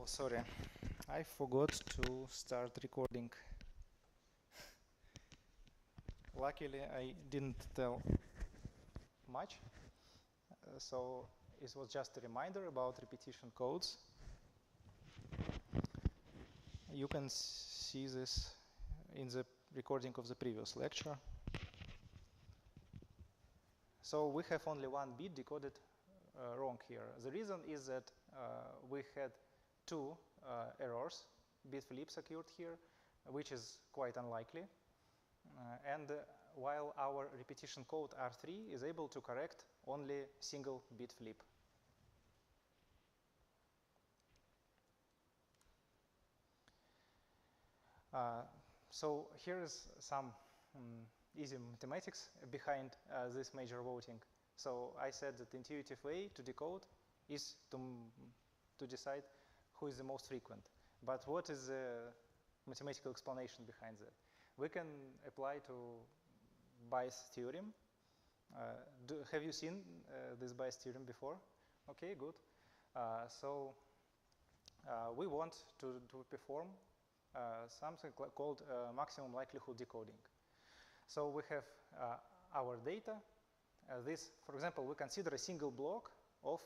Sorry, I forgot to start recording. Luckily, I didn't tell much, so it was just a reminder about repetition codes. You can see this in the recording of the previous lecture. So we have only one bit decoded wrong here. The reason is that we had two errors, bit flips occurred here, which is quite unlikely. And while our repetition code R3 is able to correct only single bit flip. So here is some easy mathematics behind this major voting. So I said that the intuitive way to decode is to decide who is the most frequent. But what is the mathematical explanation behind that? We can apply to bias theorem. Have you seen this bias theorem before? Okay, good. So we want to perform something called maximum likelihood decoding. So we have our data. This, for example, we consider a single block of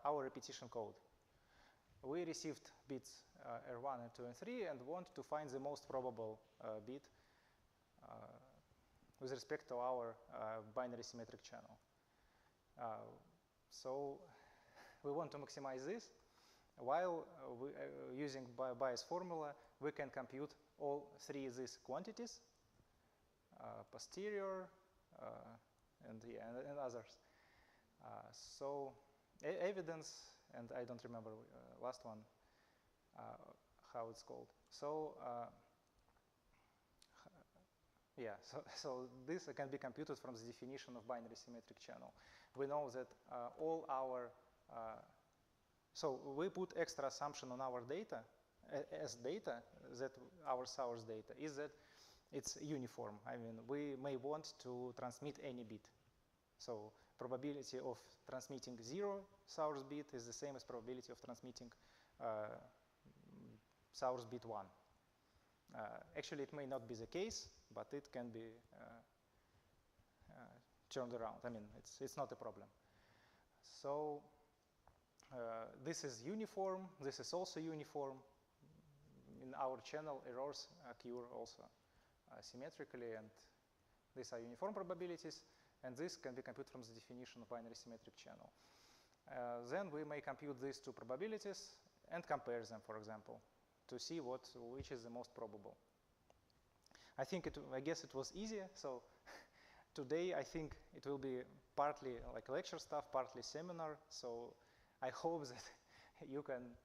our repetition code. We received bits R1 and 2 and 3 and want to find the most probable bit with respect to our binary symmetric channel. So we want to maximize this. While using bias formula, we can compute all three of these quantities, posterior, and others. So evidence, and I don't remember last one, how it's called. So yeah, so this can be computed from the definition of binary symmetric channel. We know that all our, so we put extra assumption on our data as data, that our source data is that it's uniform. I mean, we may want to transmit any bit. So probability of transmitting 0 source bit is the same as probability of transmitting source bit 1. Actually, it may not be the case, but it can be turned around. I mean, it's not a problem. So this is uniform. This is also uniform. In our channel, errors occur also symmetrically, and these are uniform probabilities. And this can be computed from the definition of binary symmetric channel. Then we may compute these two probabilities and compare them, for example, to see which is the most probable. I guess it was easier. So today I think it will be partly like lecture stuff, partly seminar. So I hope that you can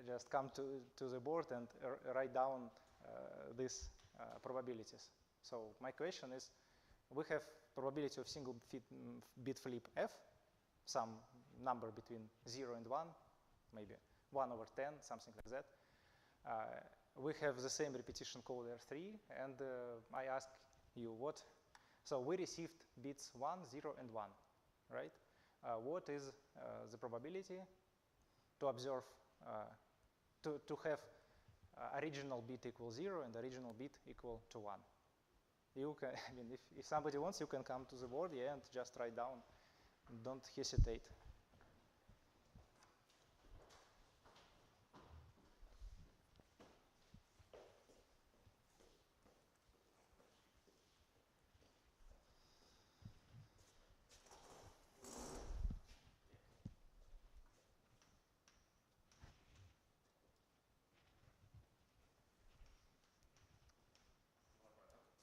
just come to the board and write down these probabilities. So my question is, we have probability of single bit flip f, some number between 0 and 1, maybe 1 over 10, something like that. We have the same repetition code R3, and I ask you what. So we received bits 1, 0, and 1, right? What is the probability to observe, to have original bit equal 0 and original bit equal to 1? You can, I mean, if somebody wants, you can come to the board, yeah, and just write down. Don't hesitate.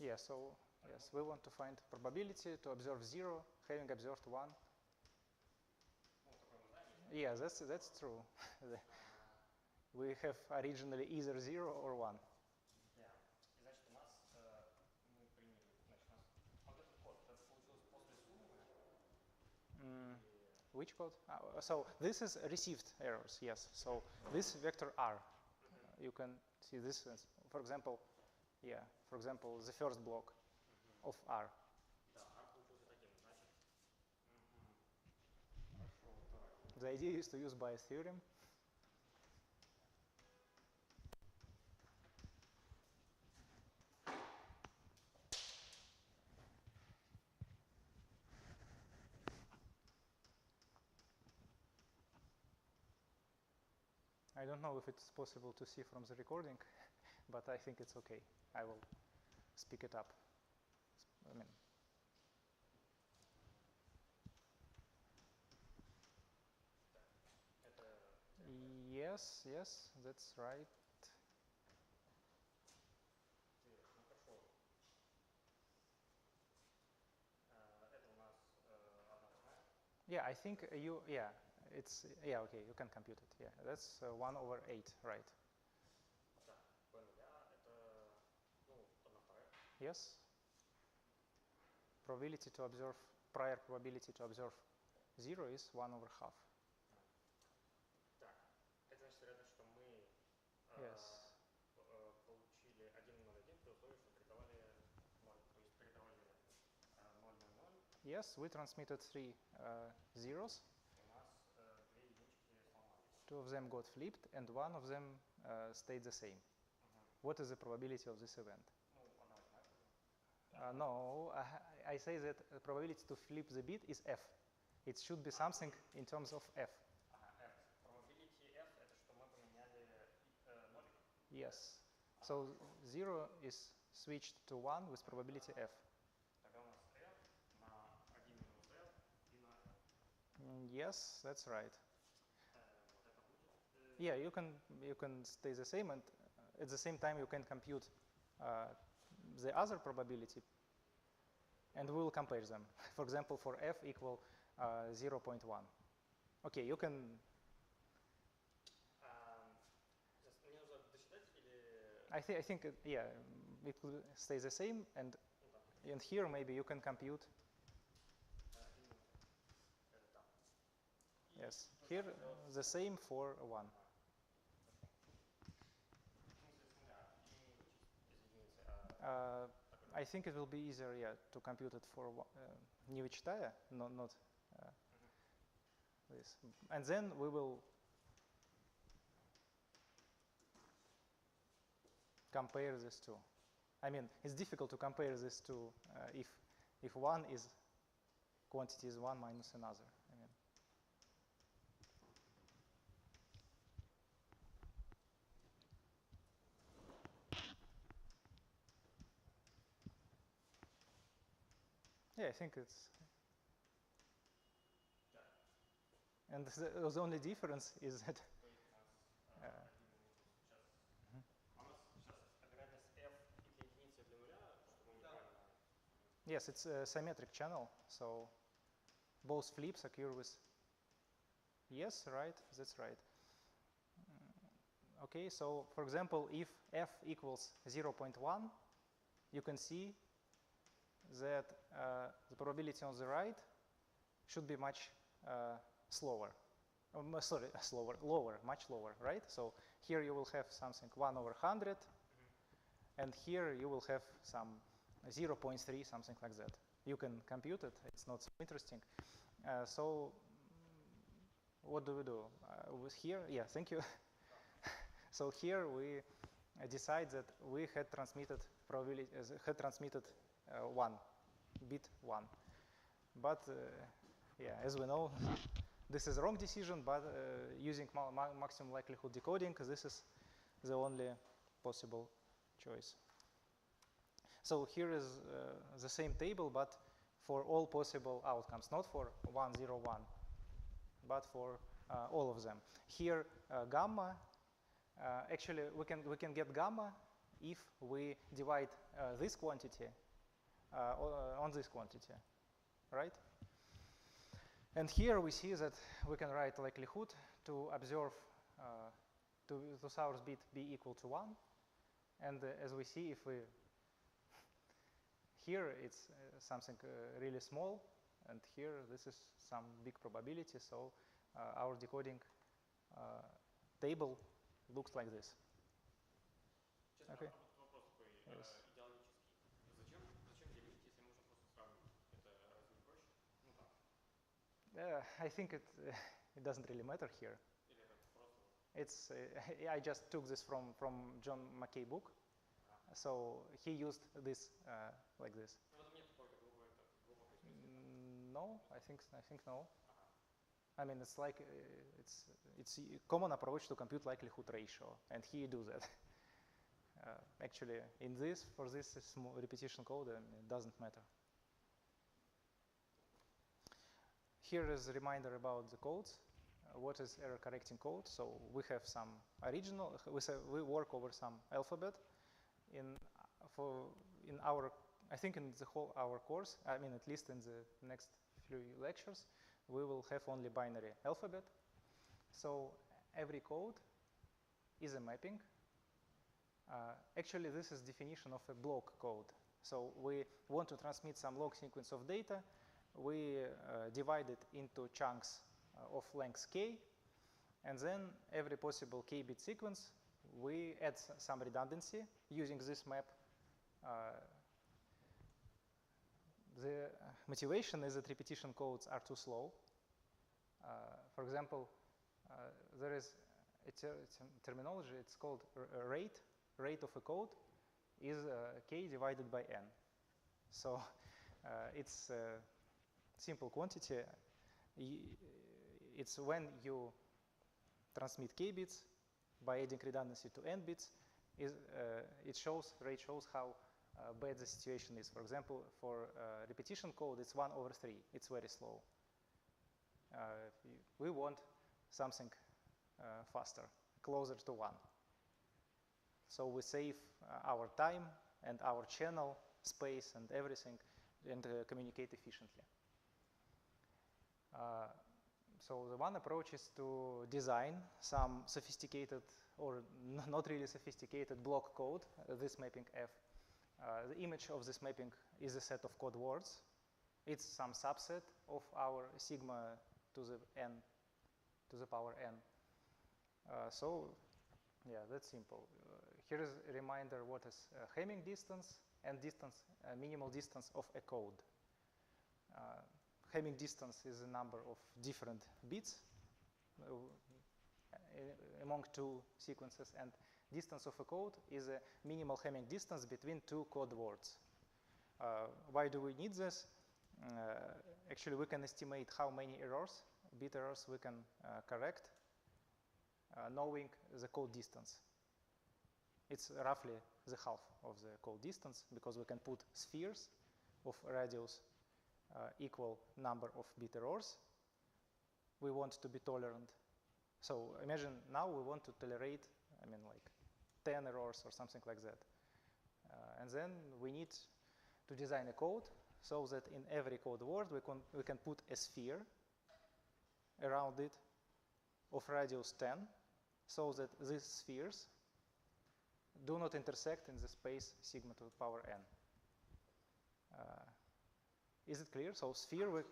Yeah, so yes, we want to find probability to observe 0, having observed 1. Yeah, that's true. We have originally either 0 or 1. Yeah. И значит, у нас мы приняли, значит, у нас вот этот код, это получилось после суммы. Which code? So this is received errors, yes. So this vector R, you can see this as, for example, yeah, for example, the first block of R. Да, R получился таким, значит. The idea is to use bias theorem. I don't know if it's possible to see from the recording, but I think it's okay. I will speak it up. I mean, yes, that's right. Yeah, I think it's, okay, you can compute it. Yeah, that's 1 over 8, right? Yes. Probability to observe, prior probability to observe 0 is 1 over half. Yes. Получили 1,0,1 при условии, что передавали 0, то есть передавали 0,0,0. Yes, we transmitted 3 zeros. У нас 2 единички сломались. 2 of them got flipped and 1 of them stayed the same. What is the probability of this event? No, I say that the probability to flip the bit is f. It should be something in terms of f. F. Probability f – это что мы поменяли нолик? Yes. So 0 is switched to 1 with probability f. Тогда у нас f на 1 минус f и на f. Yes, that's right. Вот это будет? Yeah, you can stay the same, and at the same time you can compute the other probability, and we will compare them. For example, for f equal 0.1. Okay, you can. Мне нужно досчитать или? I think it will stay the same, and here maybe you can compute. Yes, here the same for 1. I think it will be easier, to compute it for не вычитая, not this. And then we will compare these two. I mean, it's difficult to compare these two if one is quantity is one minus another. I mean. Yeah, I think it's. And the only difference is that. Yes, it's a symmetric channel, so both flips occur with. Yes, right, that's right. Okay, so for example, if f equals 0.1, you can see that the probability on the right should be much slower. Lower, much lower, right? So here you will have something 1 over 100, and here you will have some 0.3, something like that. You can compute it, it's not so interesting. So what do we do? With here, yeah, thank you. So here we decide that we had transmitted probability, one, bit 1. But yeah, as we know, this is a wrong decision, but using maximum likelihood decoding, this is the only possible choice. So here is the same table, but for all possible outcomes, not for 1, 0, 1, but for all of them. Here, gamma, actually we can get gamma if we divide this quantity on this quantity, right? And here we see that we can write likelihood to observe to source bit be equal to 1. And as we see, if we here it's something really small, and here this is some big probability, so our decoding table looks like this. Okay. Yes. I think it doesn't really matter here. It's I just took this from John McKay book, so he used this like this. No, I think no. I mean, it's like it's a common approach to compute likelihood ratio, and here you do that. Actually, for this small repetition code, it doesn't matter. Here is a reminder about the codes. What is error correcting code? So we have some original. We work over some alphabet. I think in the whole our course, I mean at least in the next few lectures, we will have only binary alphabet. So every code is a mapping. Actually, this is definition of a block code. So we want to transmit some log sequence of data. We divide it into chunks of length k, and then every possible k-bit sequence, we add some redundancy using this map. The motivation is that repetition codes are too slow. For example, there is a terminology, it's called rate. Rate of a code is k divided by n. So it's a simple quantity. It's when you transmit k bits by adding redundancy to n bits, rate shows how bad the situation is. For example, for repetition code, it's 1/3. It's very slow. We want something faster, closer to 1. So we save our time and our channel space and everything, and communicate efficiently. So the one approach is to design some sophisticated or not really sophisticated block code, this mapping F. The image of this mapping is a set of code words. It's some subset of our sigma to the n, to the power n. So yeah, that's simple. Here is a reminder what is Hamming distance and minimal distance of a code. Hamming distance is a number of different bits among two sequences, and distance of a code is a minimal Hamming distance between two code words. Why do we need this? Actually, we can estimate how many errors, bit errors, we can correct knowing the code distance. It's roughly the half of the code distance because we can put spheres of radius equal number of bit errors. We want to be tolerant. So imagine now we want to tolerate, I mean, like 10 errors or something like that. And then we need to design a code so that in every code word we can put a sphere around it of radius 10, so that these spheres do not intersect in the space sigma to the power n. Is it clear? So sphere with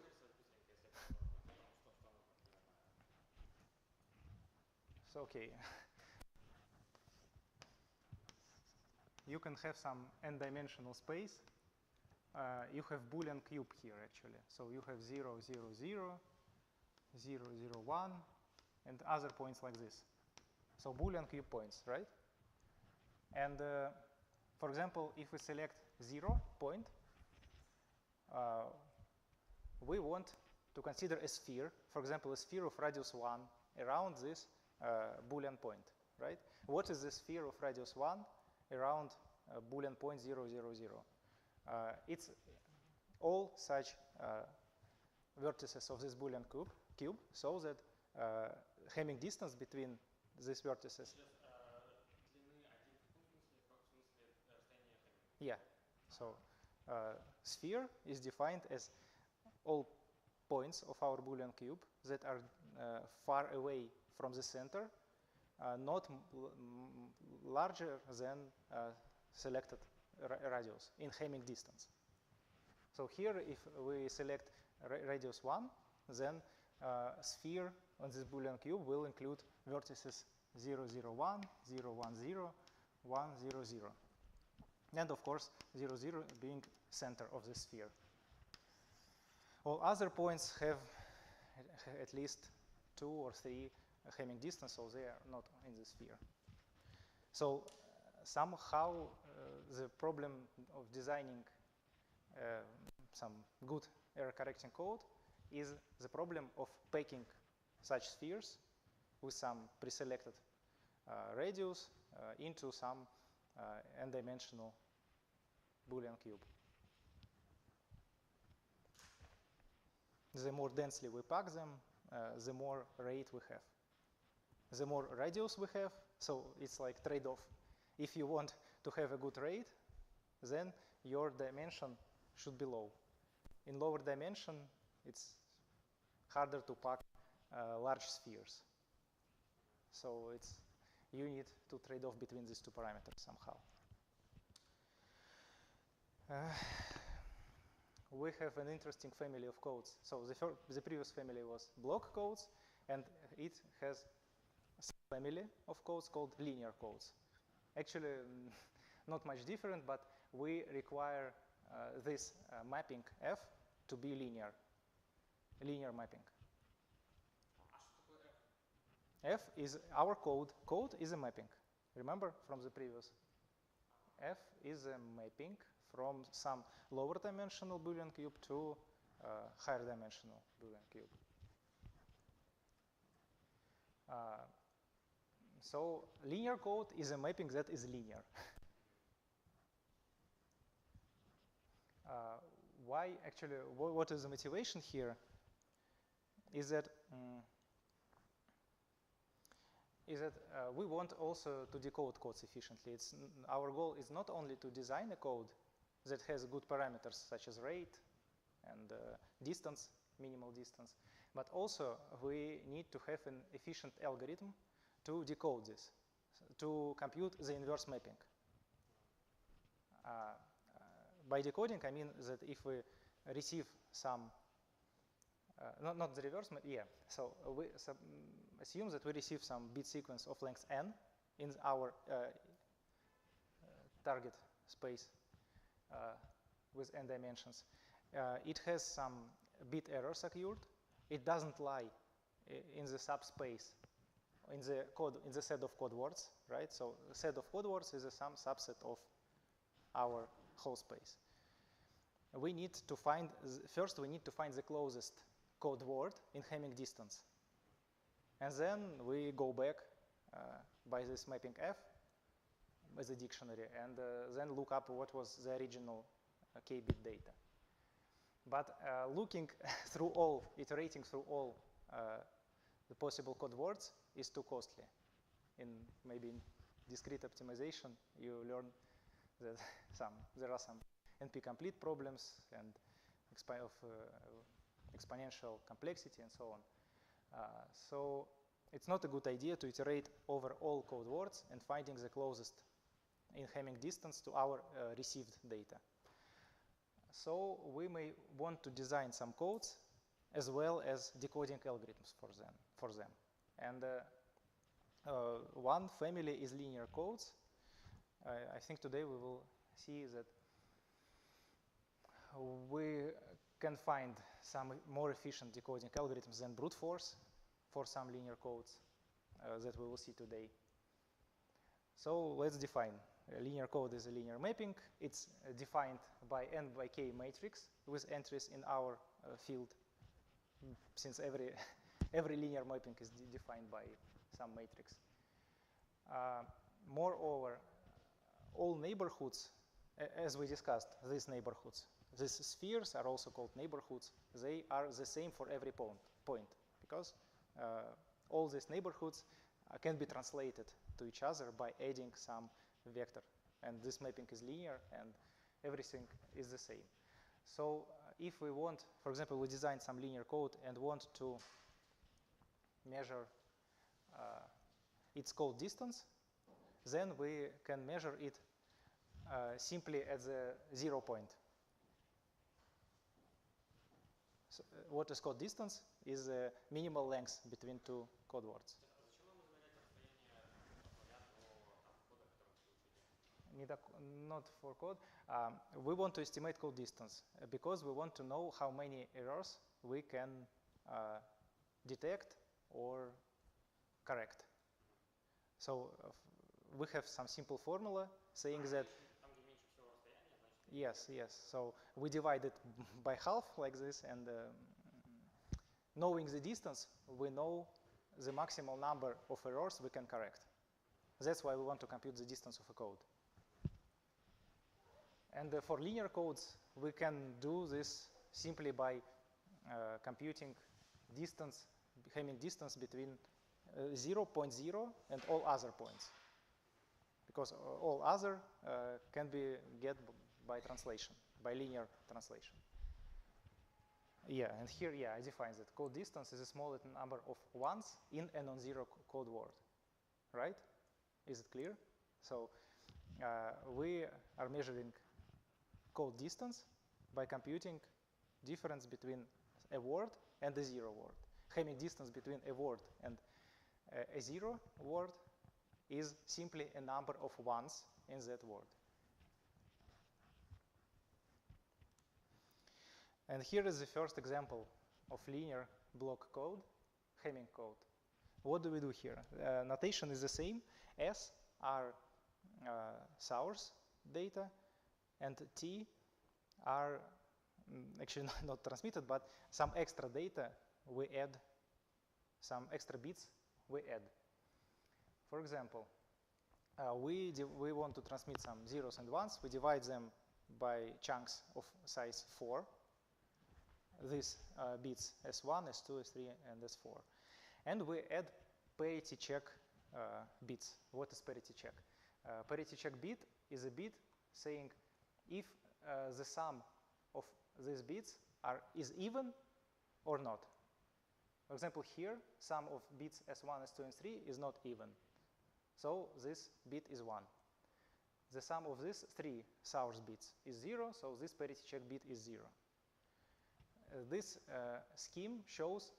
so okay. You can have some n-dimensional space. You have Boolean cube here actually. So you have 0, 0, 0, 0, 0, 1, and other points like this. So Boolean cube points, right? And for example, if we select 0 point, we want to consider a sphere, for example, a sphere of radius 1 around this Boolean point, right? What is the sphere of radius 1 around Boolean point 0, 0, 0? It's all such vertices of this Boolean cube, so that Hamming distance between these vertices. Yeah, so sphere is defined as all points of our Boolean cube that are far away from the center, not larger than selected radius in Hamming distance. So here, if we select radius 1, then sphere on this Boolean cube will include vertices 0, 0, 1, 0, 1, 0, 1, 0, 0. And of course, 0, 0 being center of the sphere. All other points have at least 2 or 3 Hamming distance, so they are not in the sphere. So somehow the problem of designing some good error correcting code is the problem of packing such spheres with some preselected radius into some n-dimensional Boolean cube. The more densely we pack them, the more rate we have. The more radius we have, so it's like trade-off. If you want to have a good rate, then your dimension should be low. In lower dimension, it's harder to pack large spheres. So you need to trade off between these two parameters somehow. We have an interesting family of codes. So the previous family was block codes, and it has a family of codes called linear codes. Actually, not much different, but we require this mapping F to be linear mapping. F is our code. Code is a mapping. Remember from the previous? F is a mapping from some lower dimensional Boolean cube to higher dimensional Boolean cube. So linear code is a mapping that is linear. Why actually, what is the motivation here is that we want also to decode codes efficiently. Our goal is not only to design a code that has good parameters such as rate and distance, minimal distance, but also we need to have an efficient algorithm to decode this, to compute the inverse mapping. By decoding, I mean that if we receive some, not the reverse, yeah, so we assume that we receive some bit sequence of length n in our target space with n dimensions. It has some bit errors occurred. It doesn't lie in the subspace, in the code, in the set of code words, right? So a set of code words is some subset of our whole space. We need to find, first we need to find the closest code word in Hamming distance. And then we go back by this mapping F as a dictionary and then look up what was the original k-bit data. But looking through all, iterating through all the possible code words is too costly. Maybe in discrete optimization, you learn that there are some NP-complete problems and exponential complexity and so on. So it's not a good idea to iterate over all code words and finding the closest in Hamming distance to our received data. So we may want to design some codes as well as decoding algorithms for them. And one family is linear codes. I think today we will see that we can find some more efficient decoding algorithms than brute force for some linear codes that we will see today. So let's define. A linear code is a linear mapping. It's defined by n by k matrix with entries in our field, since every linear mapping is defined by some matrix. Moreover, all neighborhoods, as we discussed, these neighborhoods, these spheres are also called neighborhoods. They are the same for every point because all these neighborhoods can be translated to each other by adding some vector. And this mapping is linear and everything is the same. So if we want, for example, we design some linear code and want to measure its code distance, then we can measure it simply at the 0 point. So, what is code distance is the minimal length between two code words. Not for code. We want to estimate code distance because we want to know how many errors we can detect or correct. So we have some simple formula saying that yes. So we divide it by half like this, and knowing the distance, we know the maximal number of errors we can correct. That's why we want to compute the distance of a code. And for linear codes, we can do this simply by computing distance, Hamming distance between 0.0 and all other points. Because all other can be get by translation, by linear translation. Yeah, and here, yeah, I define that code distance is a small number of ones in a non-zero code word, right? Is it clear? So we are measuring code distance by computing difference between a word and a zero word. Hamming distance between a word and a zero word is simply a number of ones in that word. And here is the first example of linear block code, Hamming code. What do we do here? Notation is the same. S are source data, and T are actually not transmitted, but some extra data we add, some extra bits we add. For example, we want to transmit some zeros and ones. We divide them by chunks of size 4. These bits S1, S2, S3, and S4. And we add parity check bits. What is parity check? Parity check bit is a bit saying if the sum of these bits is even or not. For example, here, sum of bits S1, S2, and S3 is not even. So this bit is 1. The sum of these 3 source bits is 0, so this parity check bit is 0. This scheme shows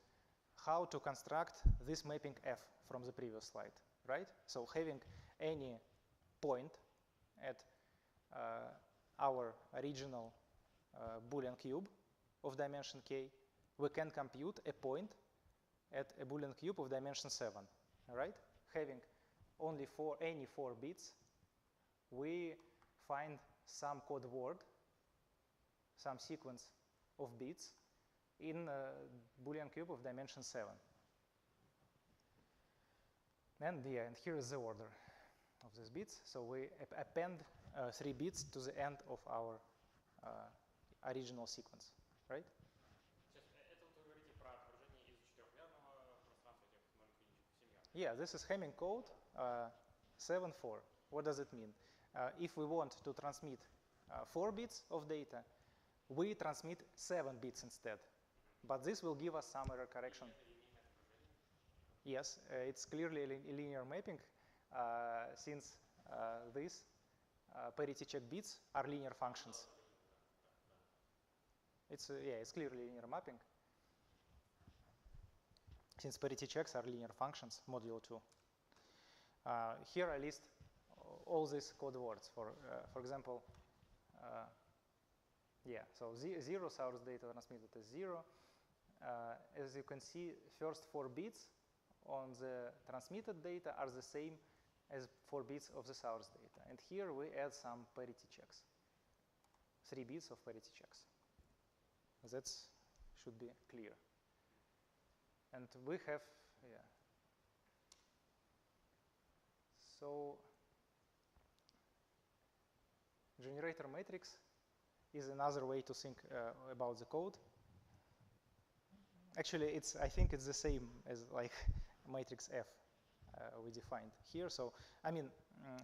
how to construct this mapping F from the previous slide, right? So having any point at our original Boolean cube of dimension k, we can compute a point at a Boolean cube of dimension 7, right? Having only any 4 bits, we find some code word, some sequence of bits in a Boolean cube of dimension 7. And yeah, and here is the order of these bits. So we append 3 bits to the end of our original sequence, right? Yeah, this is Hamming code 7.4. What does it mean? If we want to transmit 4 bits of data, we transmit 7 bits instead. But this will give us some error correction. Yes, it's clearly a linear mapping since these parity check bits are linear functions. It's clearly linear mapping. Since parity checks are linear functions, modulo 2. Here I list all these code words. For example, so 0 source data transmitted is 0. As you can see, first 4 bits on the transmitted data are the same as 4 bits of the source data. And here we add some parity checks. 3 bits of parity checks. That should be clear. And we have, so generator matrix is another way to think about the code. Actually, I think it's the same as like matrix F we defined here. So, I mean,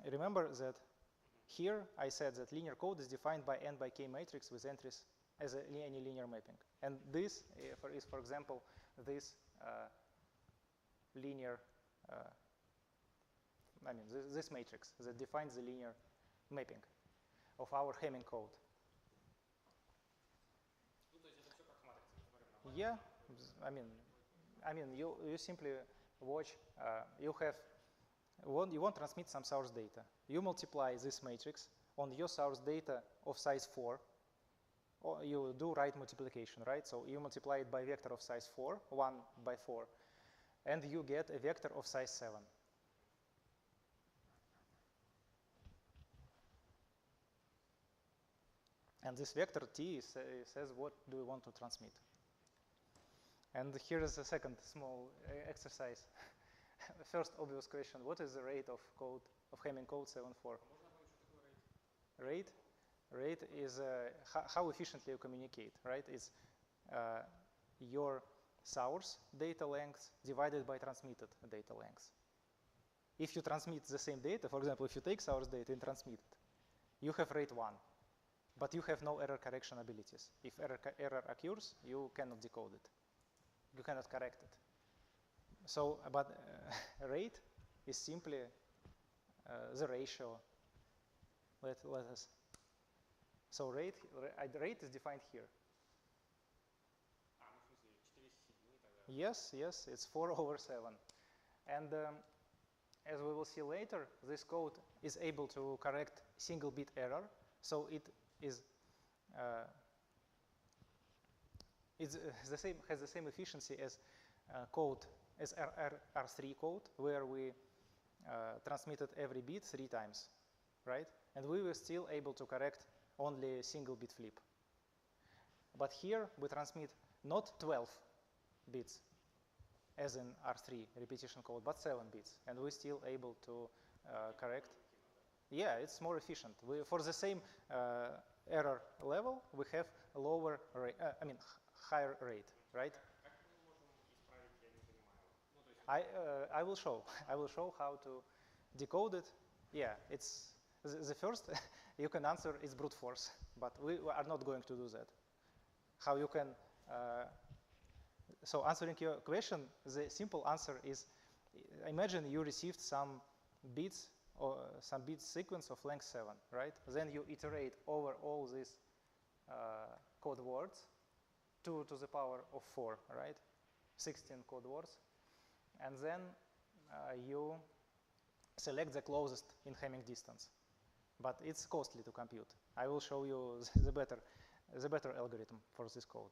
remember that here I said that linear code is defined by n by k matrix with entries as any linear mapping. And this is, for example, this linear, this matrix that defines the linear mapping of our Hamming code. Yeah, I mean, you simply watch. You want to transmit some source data. You multiply this matrix on your source data of size 4. Or you do right multiplication, right? So you multiply it by vector of size 4, 1 by 4, and you get a vector of size 7. And this vector T says what do we want to transmit. And here is a second small exercise. First obvious question: what is the rate of code of Hamming code 7.4? Rate? Rate is how efficiently you communicate, right? It's your source data length divided by transmitted data length. If you transmit the same data, for example, if you take source data and transmit it, you have rate 1, but you have no error correction abilities. If error occurs, you cannot decode it. You cannot correct it. So, but rate is simply the ratio. Let us. So rate is defined here. Yes, yes, it's 4/7. And as we will see later, this code is able to correct single bit error. So it is has the same efficiency as code as R3 code, where we transmitted every bit 3 times, right? And we were still able to correct only single bit flip. But here we transmit not 12 bits as in R3 repetition code, but 7 bits, and we're still able to correct. Yeah, it's more efficient. For the same error level, we have a lower rate, higher rate, right? I will show. I will show how to decode it. Yeah, it's the first you can answer is brute force, but we are not going to do that. How you can so answering your question, the simple answer is: imagine you received some bits or some bit sequence of length 7, right? Then you iterate over all these code words 2 to the power of 4, right? 16 code words, and then you select the closest in Hamming distance. But it's costly to compute. I will show you the better algorithm for this code.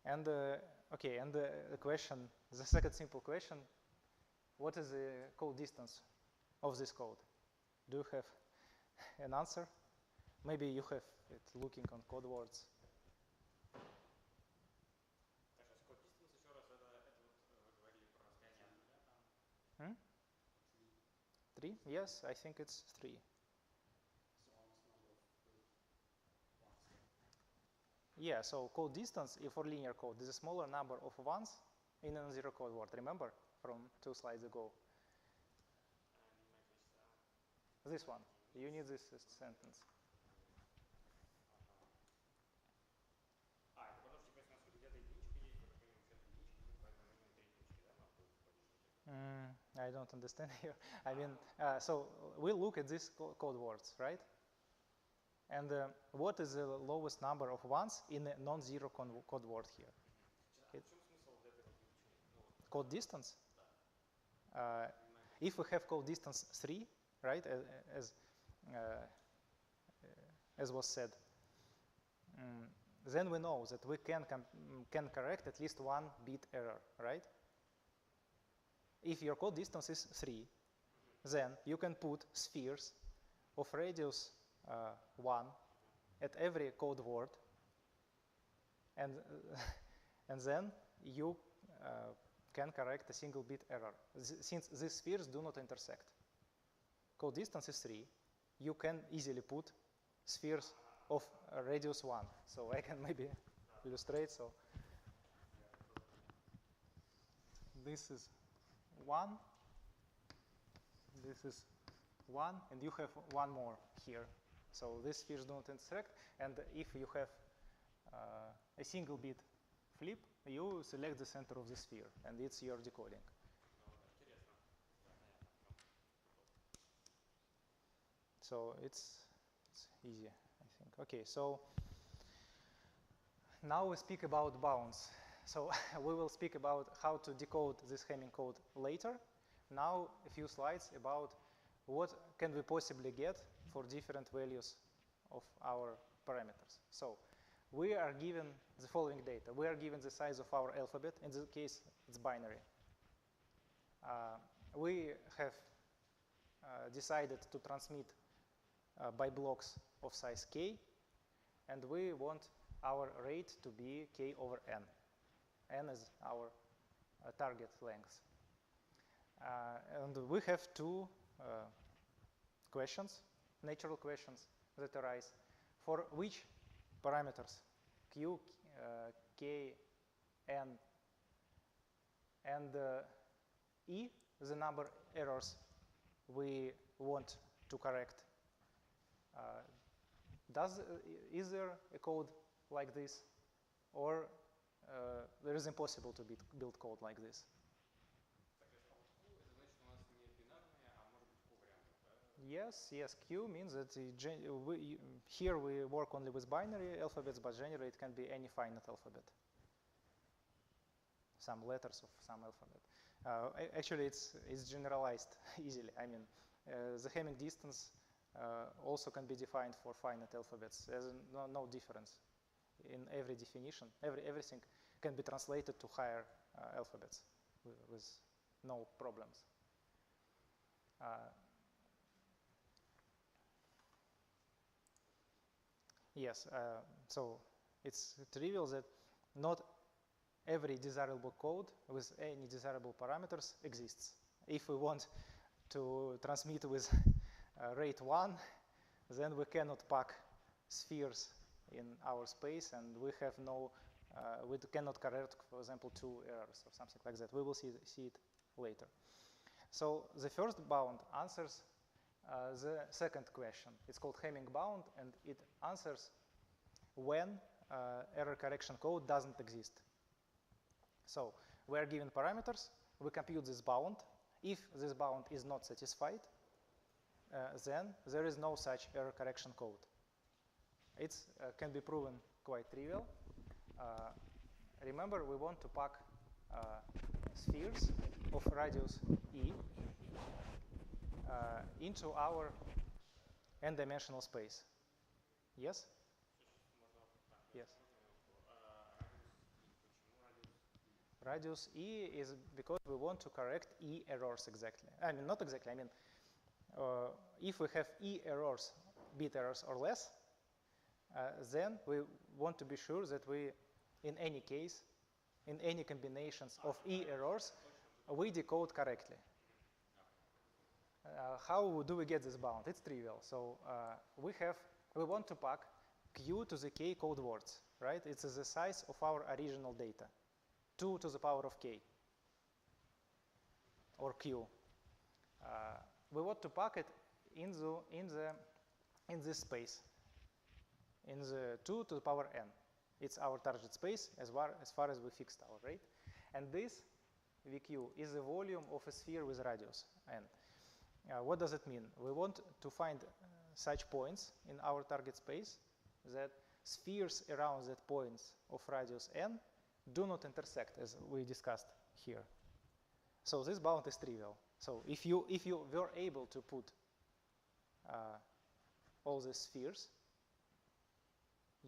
And okay, and the question, the second simple question: what is the code distance of this code? Do you have an answer? Maybe you have it looking on code words. Hmm? 3? Yes, I think it's 3. Yeah, so code distance for linear code is a smaller number of ones in a non-zero code word. Remember from 2 slides ago? This one. You need this sentence. I don't understand here. I mean, so we'll look at these code words, right? And what is the lowest number of ones in a non-zero code word here? Code distance? If we have code distance 3, right, as was said, then we know that we can correct at least 1 bit error, right? If your code distance is 3, then you can put spheres of radius 1 at every code word, and then you can correct a single bit error. Since these spheres do not intersect, code distance is 3, you can easily put spheres of radius 1. So I can maybe illustrate. So this is 1, this is 1, and you have 1 more here. So these spheres don't intersect, and if you have a single bit flip, you select the center of the sphere, and it's your decoding. So it's easy, I think. Okay, so now we speak about bounds. So we will speak about how to decode this Hamming code later. Now a few slides about what can we possibly get for different values of our parameters. So we are given the following data. We are given the size of our alphabet. In this case, it's binary. We have decided to transmit by blocks of size k, and we want our rate to be k/n. n is our target length. And we have two questions, natural questions that arise. For which parameters, q, k, n, and e, the number errors we want to correct, is there a code like this, or there is impossible to build code like this? Yes, yes, Q means that here we work only with binary alphabets, but generally it can be any finite alphabet. Some letters of some alphabet. Actually, it's generalized easily. I mean, the Hamming distance also can be defined for finite alphabets. There's no difference in every definition. Everything can be translated to higher alphabets with no problems. Yes, so it's trivial that not every desirable code with any desirable parameters exists. If we want to transmit with rate 1, then we cannot pack spheres in our space, and we have no, we cannot correct, for example, 2 errors or something like that. We will see it later. So the first bound answers the second question. It's called Hamming bound, and it answers when error correction code doesn't exist. So we are given parameters, we compute this bound. If this bound is not satisfied, then there is no such error correction code. It can be proven quite trivial. Remember, we want to pack spheres of radius e into our n-dimensional space. Yes? Yes. Radius e is because we want to correct e errors exactly. I mean, not exactly. I mean, if we have e errors, bit errors or less, then we want to be sure that we, in any case, in any combinations of e errors, we decode correctly. How do we get this bound? It's trivial. So we want to pack q to the k code words, right? It's the size of our original data, 2 to the power of k, or q. We want to pack it in this space, in the 2 to the power n. It's our target space as far as we fixed our rate. And this VQ is the volume of a sphere with radius n. What does it mean? We want to find such points in our target space that spheres around that points of radius n do not intersect, as we discussed here. So this bound is trivial. So if you were able to put all these spheres,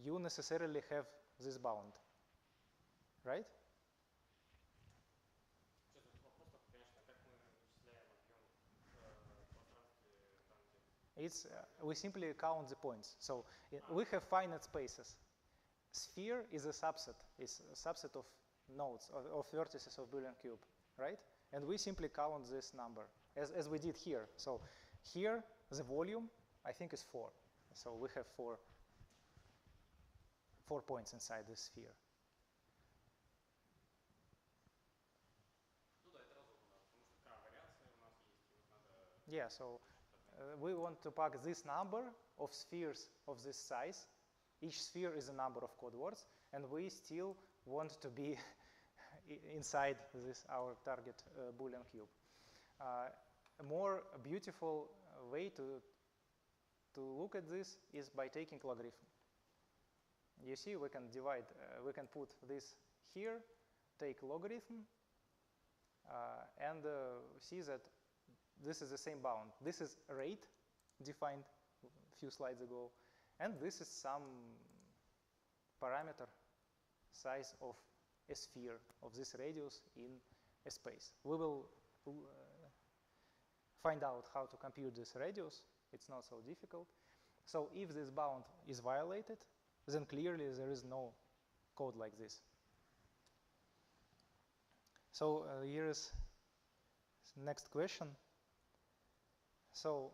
you necessarily have this bound, right? It's we simply count the points. So we have finite spaces. Sphere is a subset of nodes, of vertices of Boolean cube, right? And we simply count this number, as we did here. So here, the volume, I think, is 4. So we have four points inside this sphere. Yeah, so we want to pack this number of spheres of this size. Each sphere is a number of code words, and we still want to be inside this our target Boolean cube. A more beautiful way to look at this is by taking logarithm. You see, we can divide, we can put this here, take logarithm, and see that this is the same bound. This is rate defined a few slides ago, and this is some parameter size of a sphere of this radius in a space. We will find out how to compute this radius. It's not so difficult. So if this bound is violated, then clearly there is no code like this. So here is next question. So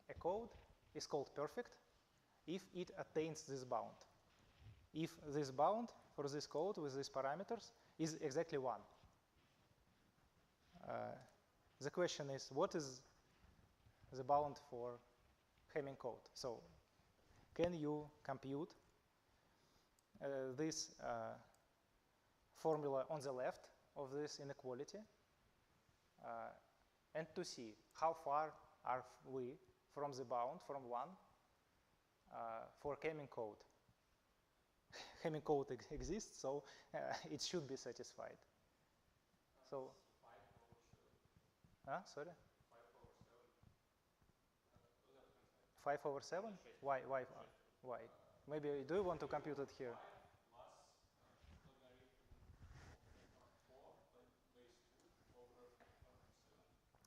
a code is called perfect if it attains this bound. If this bound for this code with these parameters is exactly 1. The question is, what is the bound for Hamming code? So can you compute this formula on the left of this inequality and to see how far are we from the bound, from 1, for Hamming code? Hamming code exists, so it should be satisfied. So, 5/7. Sorry? 5/7. 5/7? Why? Why? Maybe do you want to compute it here?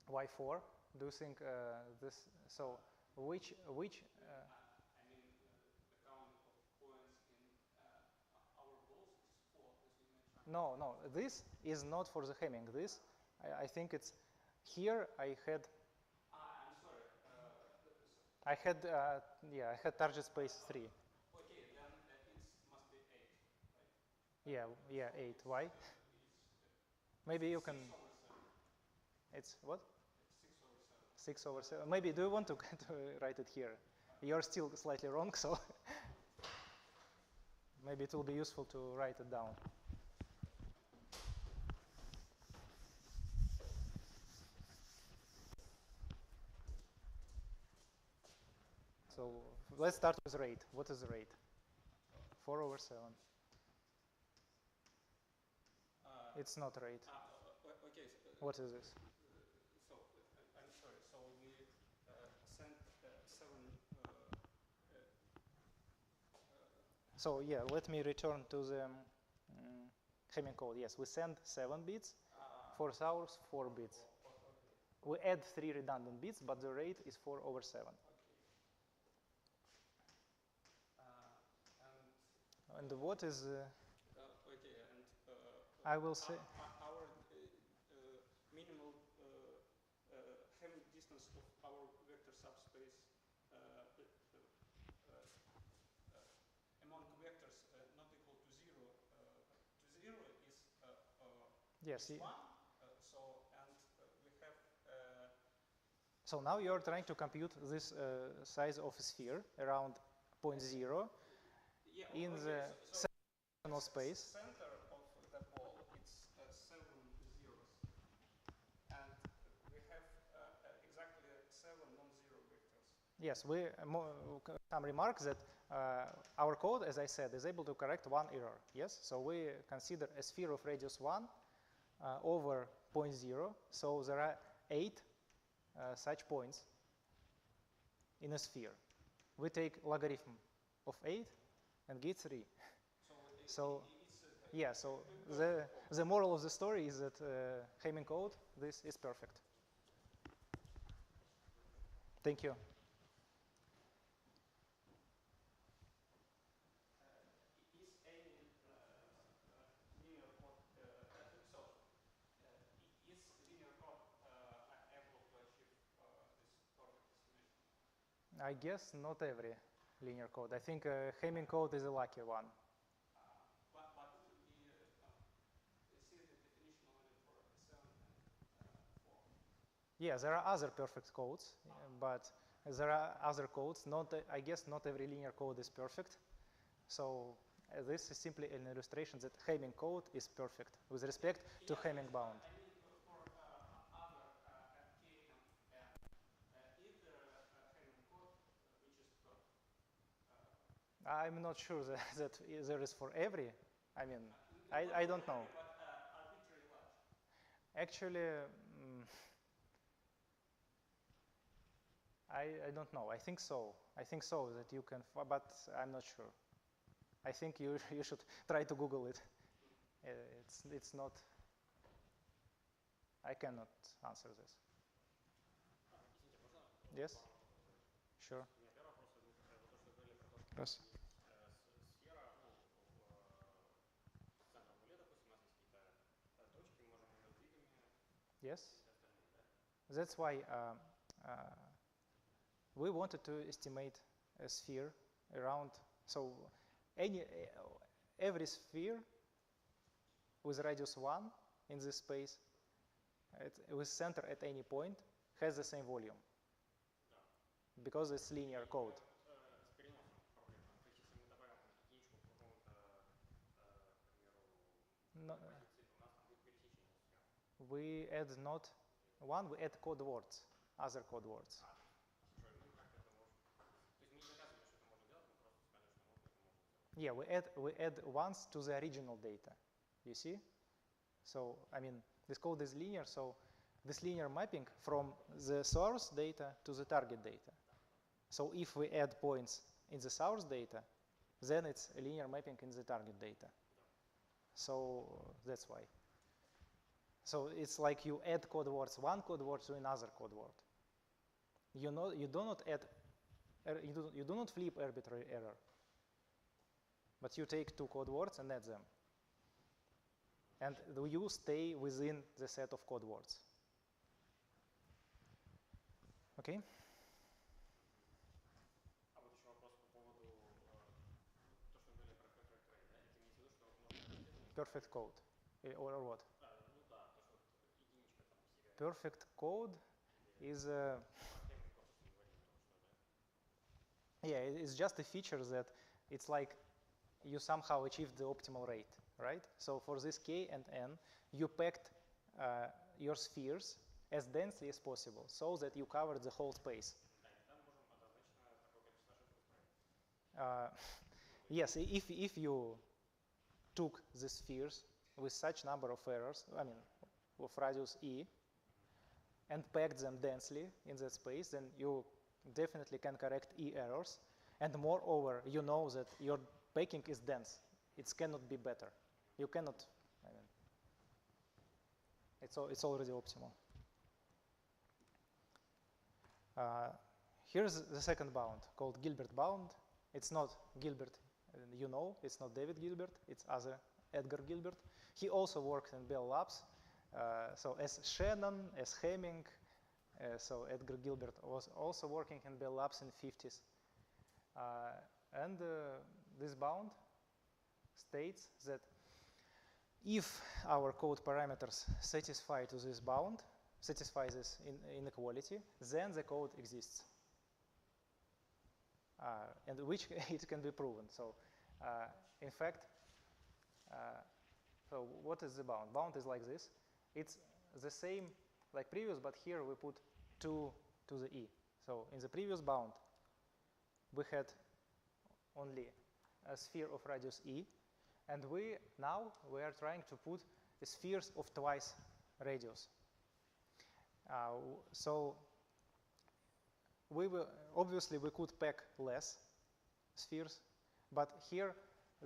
Why 4? Do you think this? So which? I mean, the count of points in our balls is 4, as you mentioned. No. This is not for the Hamming. This, I think it's here. I had. I'm sorry. I had target space 3. Okay, then it must be 8, right? Yeah, 8. Why? Maybe you can. 6/7. It's what? 6/7. 6/7. Maybe do you want to write it here? You're still slightly wrong, so maybe it will be useful to write it down. So let's start with rate. What is the rate? 4/7. It's not rate. Okay. What is this? So I'm sorry. So we sent 7. So yeah, let me return to the Hamming code. Yes, we send 7 bits. For ours, 4 bits. We add 3 redundant bits, but the rate is 4/7. And what is? Okay, and I will say. Our minimal Hamming distance of our vector subspace among vectors not equal to 0 is Yes. 1. We have. So now you are trying to compute this size of a sphere around 0.0 in the sectional space. Center of the ball, it's 7 zeros, and we have exactly 7 non-zero vectors. Yes, we some remarks that our code, as I said, is able to correct 1 error. Yes, so we consider a sphere of radius 1 over 0.0. So there are 8 such points in a sphere. We take logarithm of 8 and get 3. So yeah, so the moral of the story is that Hamming code, this is perfect. Thank you. Is any linear code is linear code able to achieve this perfect estimation? I guess not every linear code. I think Hamming code is a lucky one. But we see the definition only for 7 and 4. Yeah, there are other perfect codes, but there are other codes. I guess not every linear code is perfect. So this is simply an illustration that Hamming code is perfect with respect to Hamming bound. I mean, for other Theorem, is there a Hamming code which is perfect? I'm not sure that there is for every. I mean, I don't know. But arbitrary large. Actually, I don't know. I think so. I think so that you can, but I'm not sure. I think you should try to Google it. It's not. I cannot answer this. Yes. Sure. Yes. Сфера, ну, в центр нуле, допустим, у нас есть какие-то точки, мы можем Yes. That's why we wanted to estimate a sphere around. So every sphere with radius 1 in this space, with center at any point, has the same volume. Because it's linear code. No, we add not one, we add code words, other code words. Yeah, we add ones to the original data. You see? So, I mean, this code is linear, so this linear mapping from the source data to the target data. So if we add points in the source data, then it's a linear mapping in the target data. So that's why. So it's like you add code words, one code word to another code word. You do not add, you do not flip arbitrary error, but you take two code words and add them. And you stay within the set of code words. Okay? Perfect code, or what? Perfect code is yeah, it's just a feature that it's like you somehow achieved the optimal rate, right? So for this k and n, you packed your spheres as densely as possible so that you covered the whole space. Yes, if you took the spheres with such number of errors, I mean, of radius e, and packed them densely in that space, then you definitely can correct e errors. And moreover, you know that your packing is dense. It cannot be better. You cannot, I mean, it's already optimal. Here's the second bound called Gilbert Bound. It's not Gilbert, you know, it's not David Gilbert, it's other Edgar Gilbert. He also worked in Bell Labs. So as Shannon, as Hamming, so Edgar Gilbert was also working in Bell Labs in the 50s. And this bound states that if our code parameters satisfy to this bound, satisfy this inequality, then the code exists. And which it can be proven. So in fact, so what is the bound? Bound is like this. It's the same like previous, but here we put 2 to the e. So in the previous bound, we had only a sphere of radius e, and now we are trying to put spheres of twice radius. So obviously we could pack less spheres, but here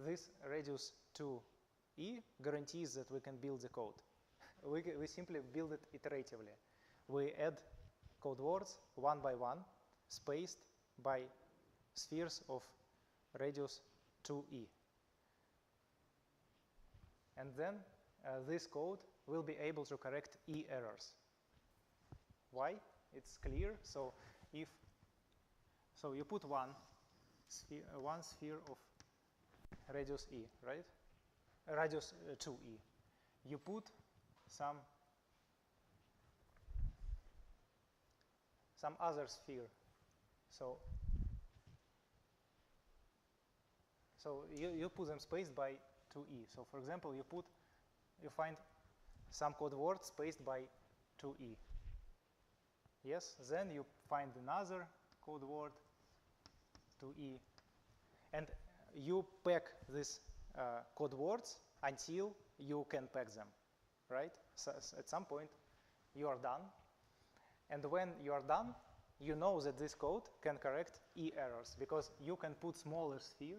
this radius 2e guarantees that we can build the code. We simply build it iteratively. We add code words one by one, spaced by spheres of radius 2e. And then this code will be able to correct e errors. Why? It's clear. So you put one sphere of radius e, right? Radius 2e. You put some other sphere. So you put them spaced by 2e. So for example, you find some code word spaced by 2e. Yes, then you find another code word 2e, and you pack these code words until you can pack them, right? So at some point, you are done. And when you are done, you know that this code can correct e errors because you can put smaller sphere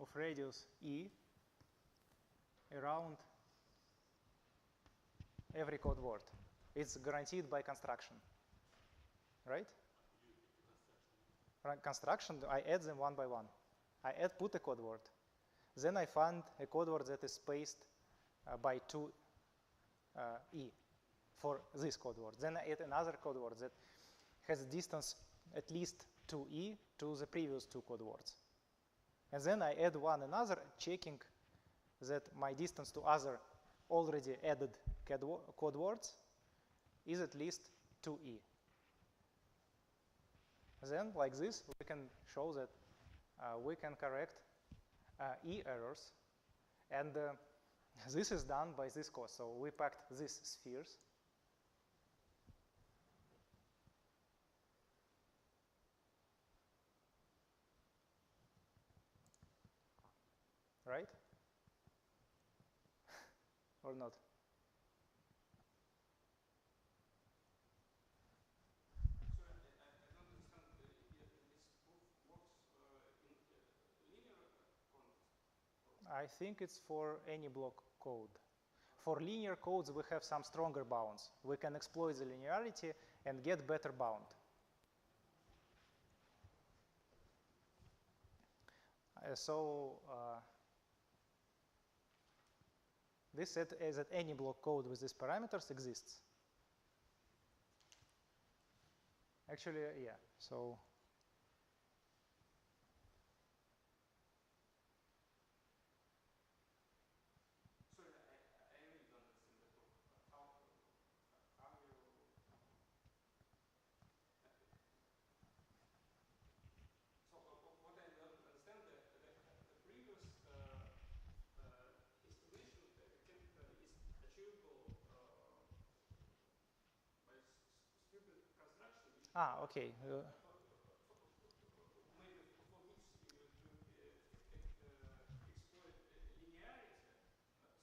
of radius e around every code word. It's guaranteed by construction, right? Construction, I add them one by one. I put a code word. Then I find a code word that is spaced by 2e for this code word. Then I add another code word that has a distance at least 2e to the previous two code words. And then I add one another, checking that my distance to other already added code words is at least 2e. Then, like this, we can show that we can correct e errors. And this is done by this code. So we packed these spheres. Right? Or not? Sorry, I don't understand. This proof works in linear context? I think it's for any block code. For linear codes, we have some stronger bounds. We can exploit the linearity and get better bound. This set is that any block code with these parameters exists. Actually, yeah. So sorry, I really don't understand the proof. How you? So what I don't understand the previous estimation is achievable by stupid construction. okay. Maybe for which you exploit linearity.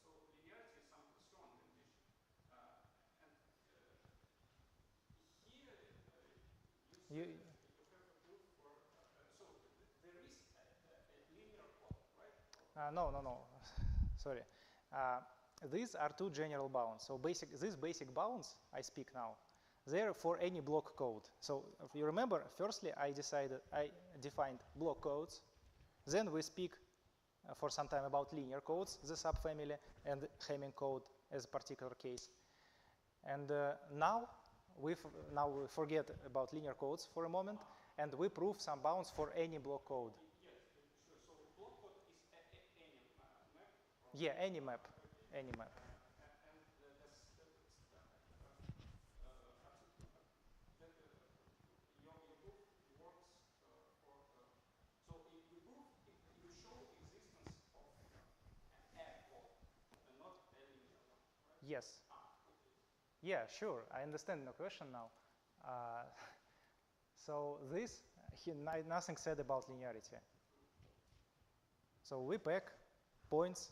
So linearity is something strong condition. And here you You, have a proof for. So there is a linear code, right? no. Sorry. These are two general bounds. So these basic bounds I speak now, they're for any block code. So if you remember, firstly, I defined block codes. Then we speak for some time about linear codes, the subfamily, and Hamming code as a particular case. And now we forget about linear codes for a moment, and we prove some bounds for any block code. Yes, sure. So block code is any map? Yeah, any map. Any map. Your proof works for. So you prove you show existence of a block and not a linear one, right? Yes. Okay. Yeah, sure. I understand the question now. So this, nothing said about linearity. So we pack points.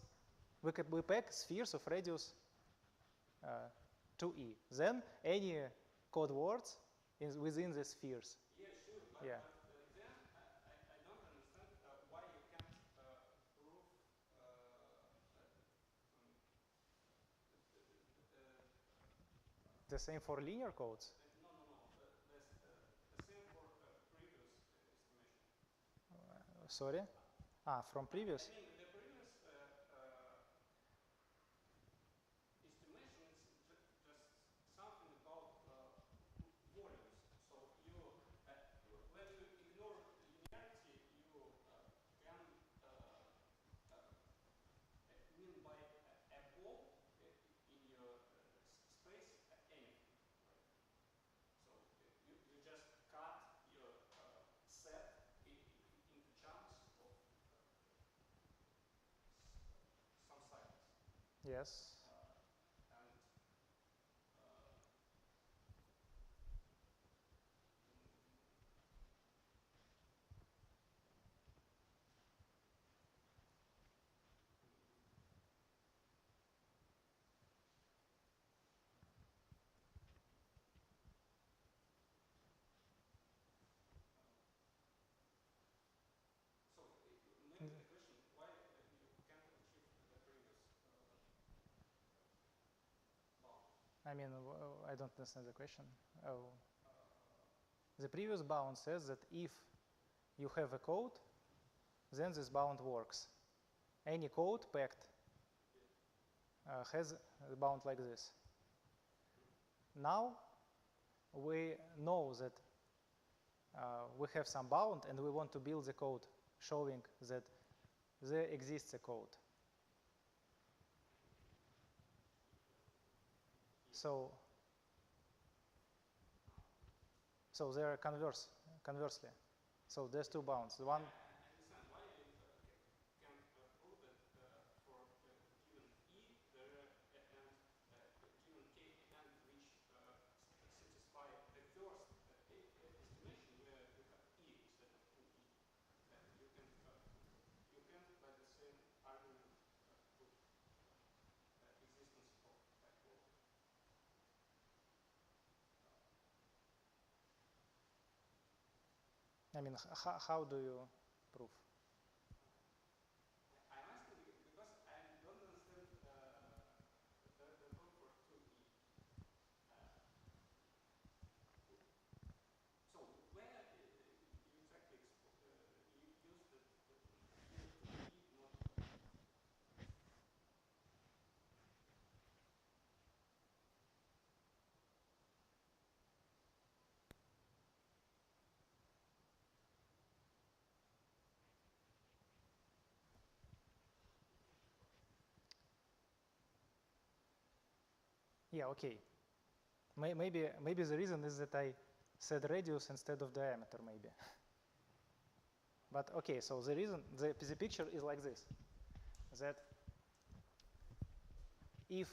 We pack spheres of radius 2e. Then any code words within the spheres. Yeah, sure. But, Yeah. but then I don't understand why you can't prove The same for linear codes. no. The same for previous estimation. Sorry? From previous? I mean, the previous estimation is just something about volumes. So you, when you ignore linearity, you can mean by a ball in your space anything, right? So you just cut your set into chunks of some sizes. Yes. So maybe the question, why you can't achieve the previous bound? I mean, I don't understand the question. The previous bound says that if you have a code, then this bound works. Any code packed has a bound like this. now we know that we have some bound and we want to build the code showing that there exists a code. So they are conversely. So there's two bounds. The one. I understand why I can prove that for given E there and given K and which satisfy the first estimation where you have E instead of 2E. You can by the same argument prove existence of a code. I mean, how do you prove? I'm asking because I don't understand the code for 2E. So where you exactly you use the given 2E not Yeah, okay. Maybe the reason is that I said radius instead of diameter, maybe. But okay, so the reason, the picture is like this, that if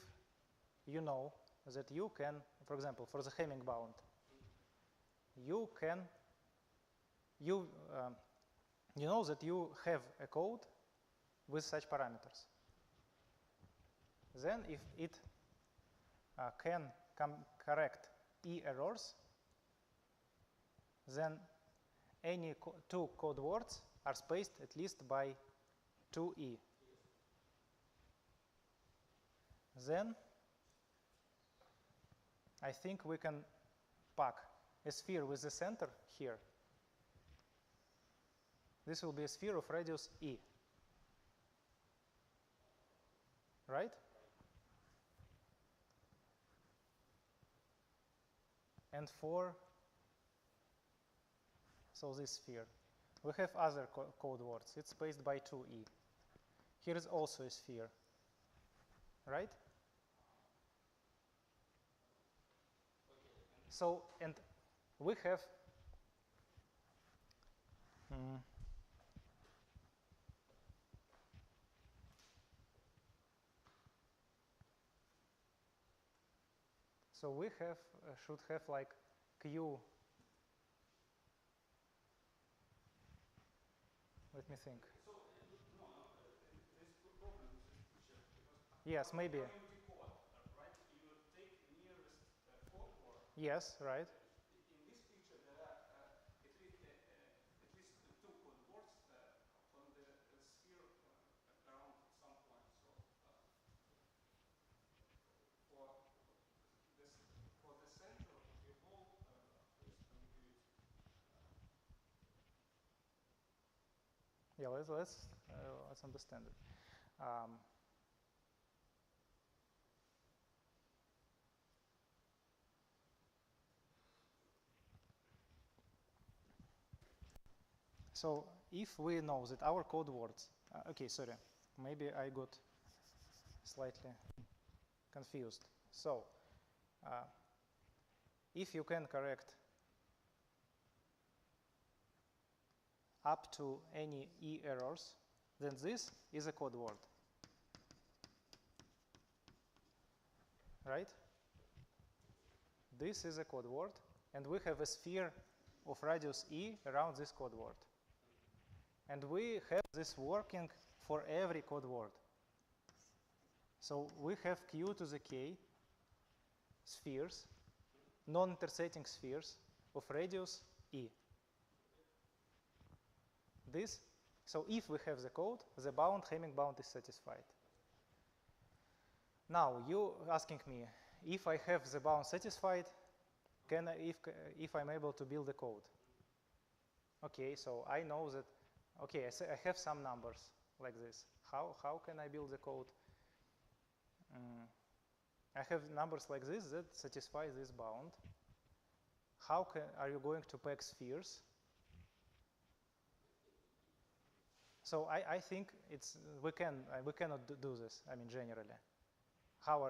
you know that you can, for example, for the Hamming bound, you know that you have a code with such parameters. Then if it can correct E errors, then any two code words are spaced at least by 2E. Then I think we can pack a sphere with the center here. This will be a sphere of radius E. Right? And so this sphere. We have other code words. It's spaced by 2E. Here is also a sphere. Right? So, and we have so we have should have like Q. Let me think. So there's a problem with this picture because yes, maybe. How you decode, right? You take nearest code word. Yes, right. In this picture, there are at least two code words on the sphere around some point. So for the center, you hold there's ambiguity. Yeah, let's understand it. So if we know that our code words, okay, sorry, maybe I got slightly confused. So if you can correct up to any E errors, then this is a code word. Right? This is a code word, and we have a sphere of radius E around this code word. And we have this working for every code word. So we have Q to the K spheres, non-intersecting spheres of radius E. So if we have the code, the Hamming bound is satisfied. Now you asking me, if I have the bound satisfied, if I'm able to build the code? Okay, so I know that. Okay, I have some numbers like this. How can I build the code? I have numbers like this that satisfy this bound. How are you going to pack spheres? So I think we cannot do this. I mean, generally. How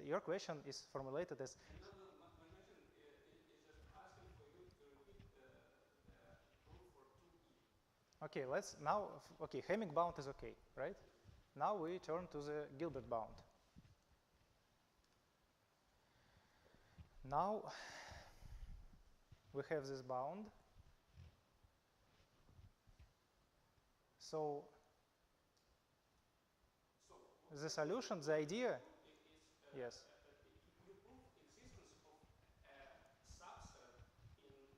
your question is formulated as. No, my question is just asking for you to repeat the proof for 2E. Okay, let's now. Okay, Hamming bound is okay, right? Now we turn to the Gilbert bound. Now we have this bound. So the solution, the idea, yes. You prove existence of a subset in.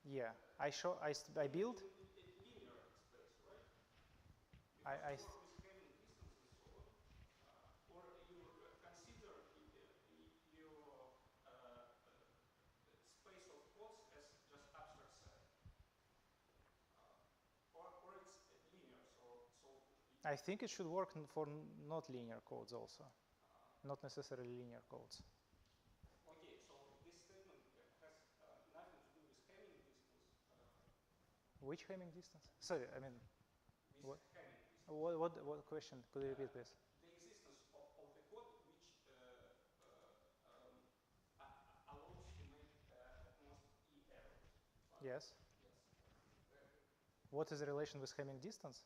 Yeah, I build. In linear space, right? I Because with Hamming distance and so on, or you consider your space of codes as just abstract set, or it's linear. I think it should work for not linear codes also, not necessarily linear codes. Okay, so this statement has nothing to do with Hamming distance. Which Hamming distance? Sorry, I mean. With Hamming distance. What question? Could you repeat, please? The existence of the code which allows to make at most E errors. Yes. Yes. What is the relation with Hamming distance?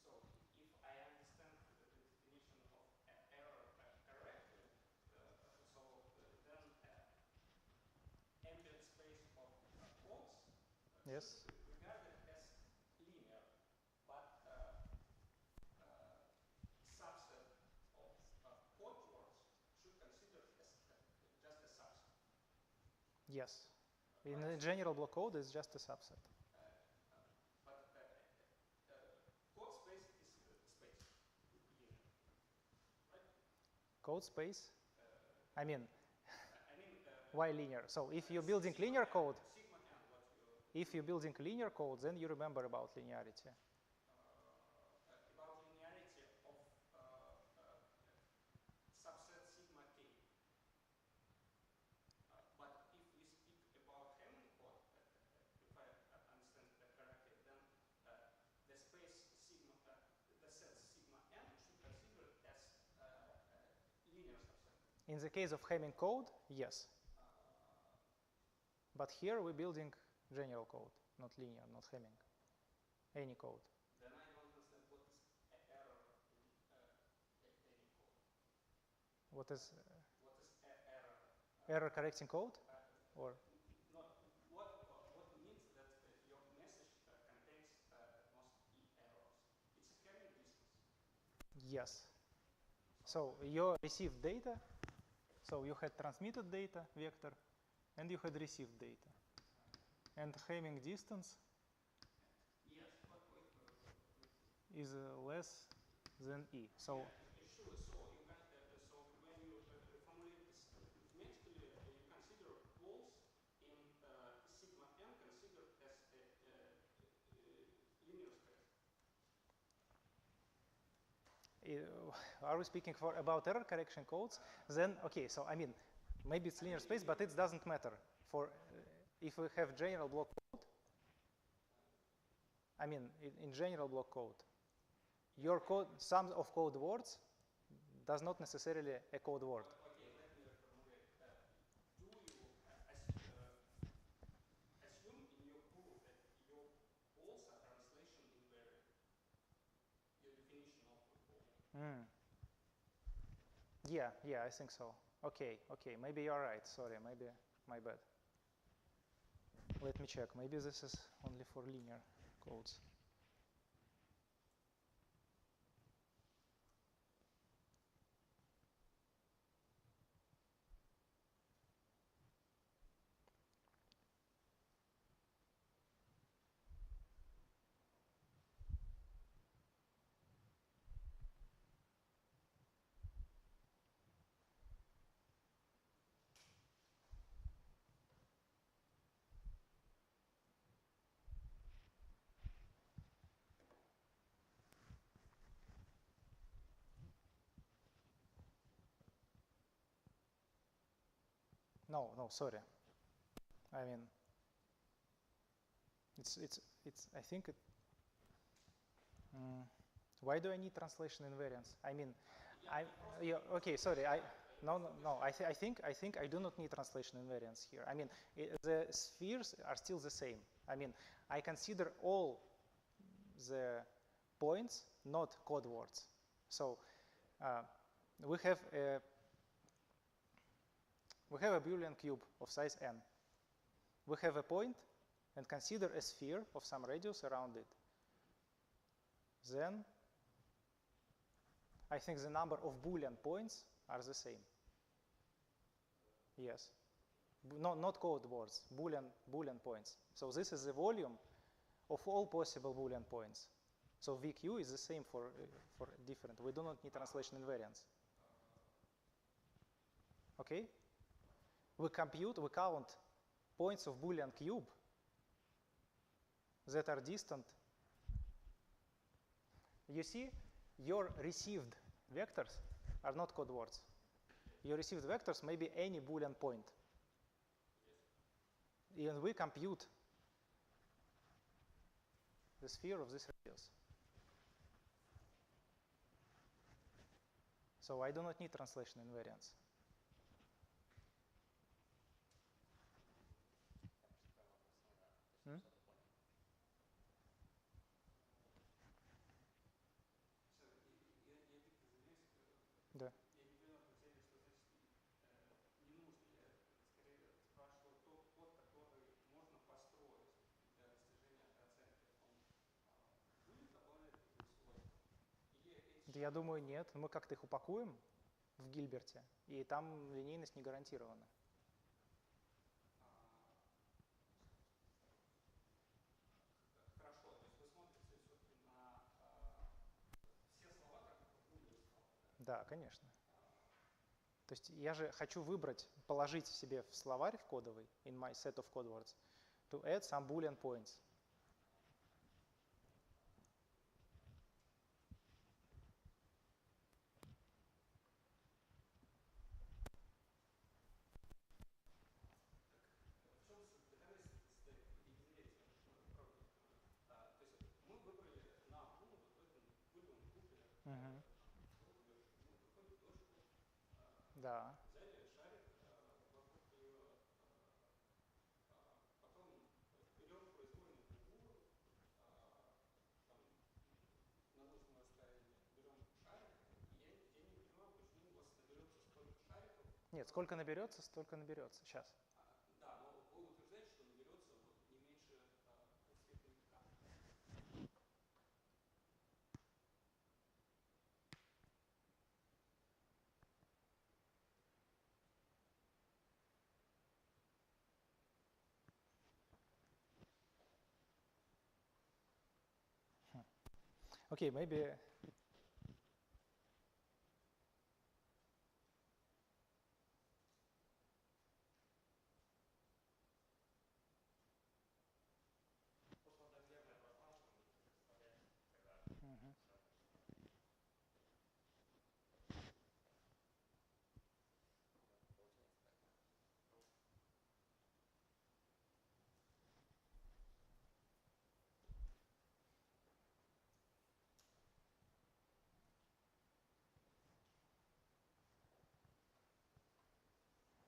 So if I understand the definition of error correctly, so then ambient space of codes Yes. should be regarded as linear, but subset of code words should consider as just a subset. Yes. In the general block code, it's just a subset. But code space is space, linear, right? Code space? I mean, why linear? So if you're building linear code, Sigma n, what you if you're building linear code, then you remember about linearity. about linearity of subset sigma k. But if we speak about Hamming code, if I understand correctly, then the space sigma, the set sigma n should consider as linear subset. In the case of Hamming code, yes. But here we're building general code, not linear, not Hamming. Any code. Then I don't understand what is error in any code. What is Error? error correcting code? Or No, what means that your message contains at most E errors? It's a Hamming distance. yes. So you received data. So you had transmitted data vector, and you had received data. And Hamming distance is less than E. So Sure. So you can. So when you formulate this arithmetically, you consider poles in sigma n considered as a linear space. are we speaking about error correction codes? Then okay. So I mean, maybe it's linear space, but it doesn't matter. For if we have general block code, I mean, in general block code, your code, sum of code words does not necessarily a code word. Okay, let me reformulate. Do you assume in your proof that your poles are translation invariant? Your definition of the pole. Yeah, I think so. Okay, maybe you're right. Sorry, maybe my bad. Let me check. Maybe this is only for linear codes. No, sorry. I mean, I think it, why do I need translation invariance? I mean, okay, sorry, no, I think I do not need translation invariance here. I mean, the spheres are still the same. I mean, I consider all the points not code words. So we have a Boolean cube of size n. We have a point and consider a sphere of some radius around it. Then I think the number of Boolean points are the same. Yes. Not code words, Boolean points. So this is the volume of all possible Boolean points. So VQ is the same for different. We do not need translation invariance. Okay? We count points of Boolean cube that are distant. You see, your received vectors are not code words. Your received vectors may be any Boolean point. And we compute the sphere of this radius. So I do not need translation invariance. Да. Я не понял хотели, что значит не нужно. Я скорее спрашивал тот код, который можно построить для достижения этой оценки. Он будет дополнять такие свойства? Да, я думаю, нет. Мы как-то их упакуем в Гильберте, и там линейность не гарантирована. Хорошо, то есть вы смотрите все-таки на все слова, как Гильберт сказал? Да, конечно. То есть я же хочу выбрать, положить себе в словарь в кодовый, in my set of code words, to add some Boolean points. Да. Взяли шарик, вокруг нее, потом берем произвольную фигуру, на нужном расстоянии, берем шарик, и я не понимаю, почему у вас наберется столько шариков. Нет, сколько наберется, столько наберется. Сейчас. Да, но вы утверждаете, что наберется не меньше световика. Okay, maybe.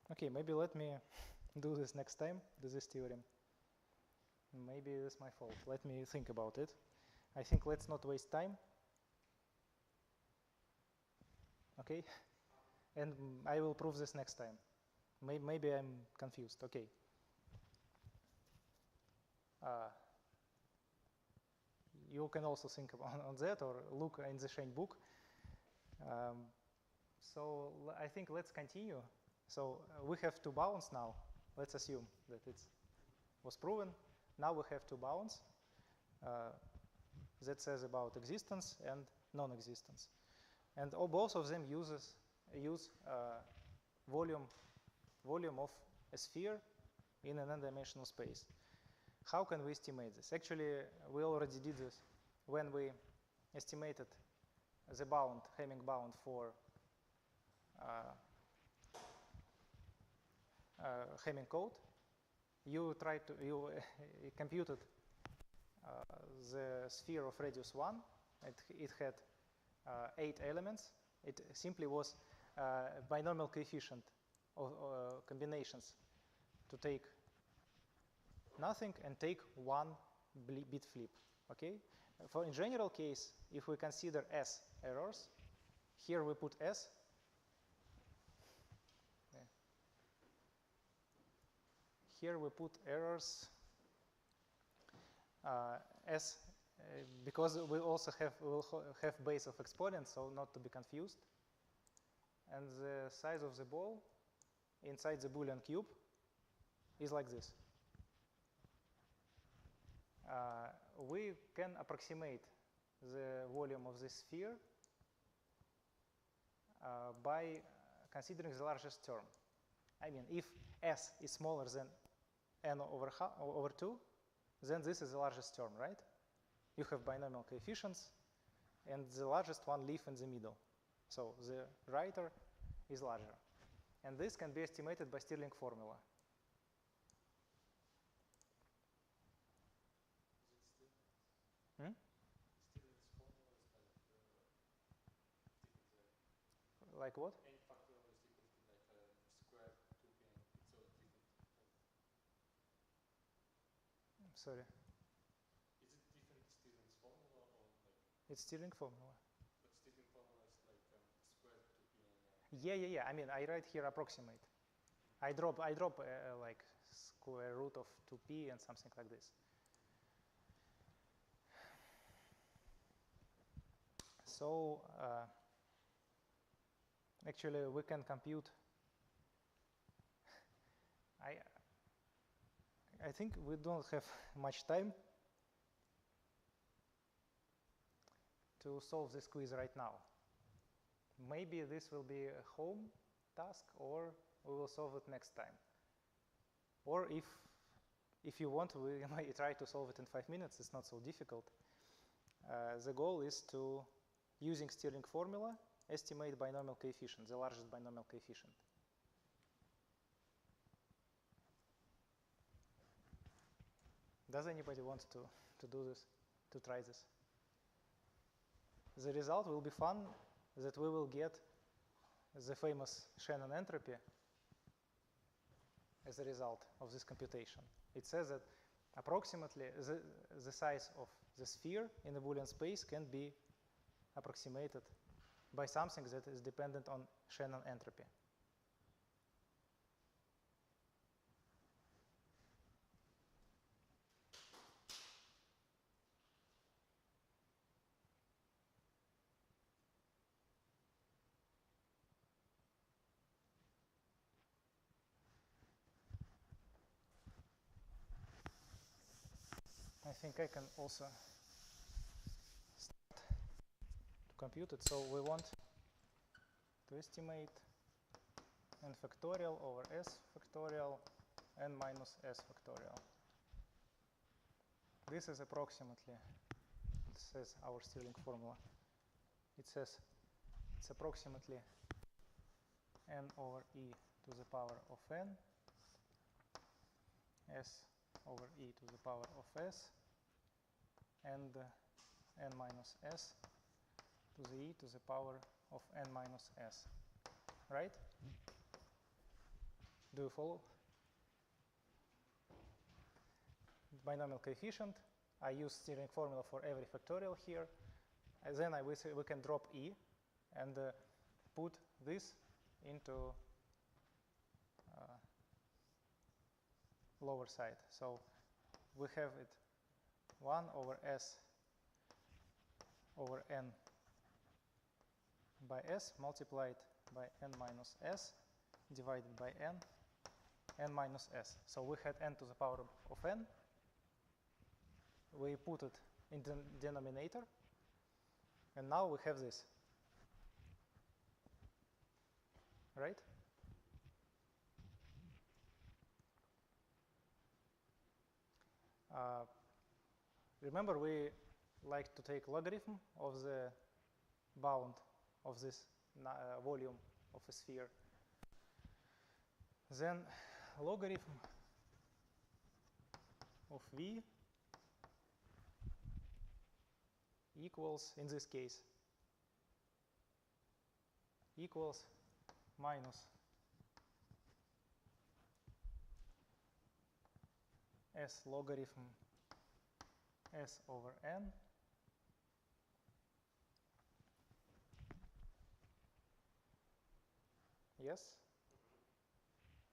Okay, maybe let me do this next time, do this theorem. Maybe it's my fault. Let me think about it. I think let's not waste time. Okay? And I will prove this next time. Maybe I'm confused. Okay. You can also think on that or look in the Shane book. So I think let's continue. So we have two bounds now. Let's assume that it was proven. Now we have two bounds that says about existence and non-existence. And both of them use volume of a sphere in an n-dimensional space. How can we estimate this? Actually, we already did this when we estimated the bound, Hamming bound for Hamming code. You computed the sphere of radius 1. It had 8 elements. It simply was binomial coefficient of combinations to take nothing and take one bit flip. Okay. For in general case, if we consider S errors, here we put S. Here we put errors S because we also will have base of exponents, so not to be confused. And the size of the ball inside the Boolean cube is like this. We can approximate the volume of this sphere by considering the largest term. I mean, if S is smaller than n over 2, then this is the largest term, right? You have binomial coefficients, and the largest one live in the middle. So the writer is larger. And this can be estimated by Stirling formula. Like what? N factorial is equal to like square 2p. It's so different. Sorry. Is it different Stirling's formula or like? It's Stirling formula. But Stirling formula is like square 2p. Yeah. I mean, I write here approximate. I drop like square root of 2p and something like this. So actually, we can compute. I think we don't have much time to solve this quiz right now. Maybe this will be a home task, or we will solve it next time. Or if you want, we might try to solve it in 5 minutes. It's not so difficult. The goal is to, using Stirling formula, estimate binomial coefficient, the largest binomial coefficient. Does anybody want to do this, to try this? The result will be fun, that we will get the famous Shannon entropy as a result of this computation. It says that approximately the size of the sphere in the Boolean space can be approximated by something that is dependent on Shannon entropy. I think I can also start to compute it. So we want to estimate n factorial over s factorial n minus s factorial. This is approximately, it says our Stirling formula. It says it's approximately n over e to the power of n, s over e to the power of s, and n minus s to the e to the power of n minus s. Right? Do you follow? Binomial coefficient. I use Stirling formula for every factorial here. And then we can drop e and put this into lower side. So we have it 1 over s over n by s multiplied by n minus s divided by n minus s. So we had n to the power of n. We put it in the denominator, and now we have this. Right? Remember, we like to take logarithm of the bound of this volume of a sphere. Then logarithm of v equals, in this case, equals minus s logarithm s over n yes,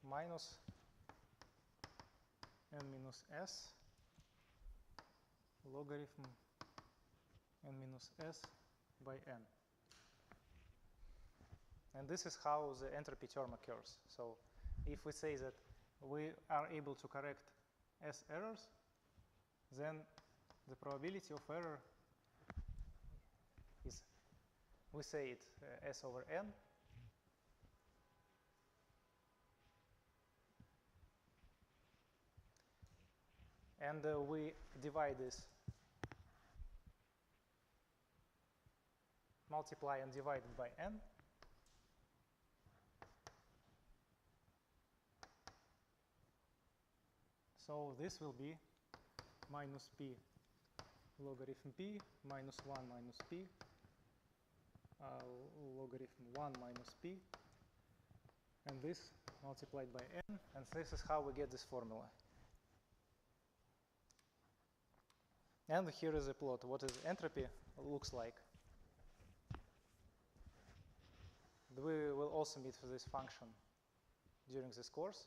minus n minus s logarithm n minus s by n. And this is how the entropy term occurs. So if we say that we are able to correct s errors, then the probability of error is, we say it s over n, and we divide this, multiply and divide it by n. So this will be minus p logarithm p minus 1 minus p logarithm 1 minus p, and this multiplied by n, and this is how we get this formula. And here is a plot what is entropy looks like. We will also meet for this function during this course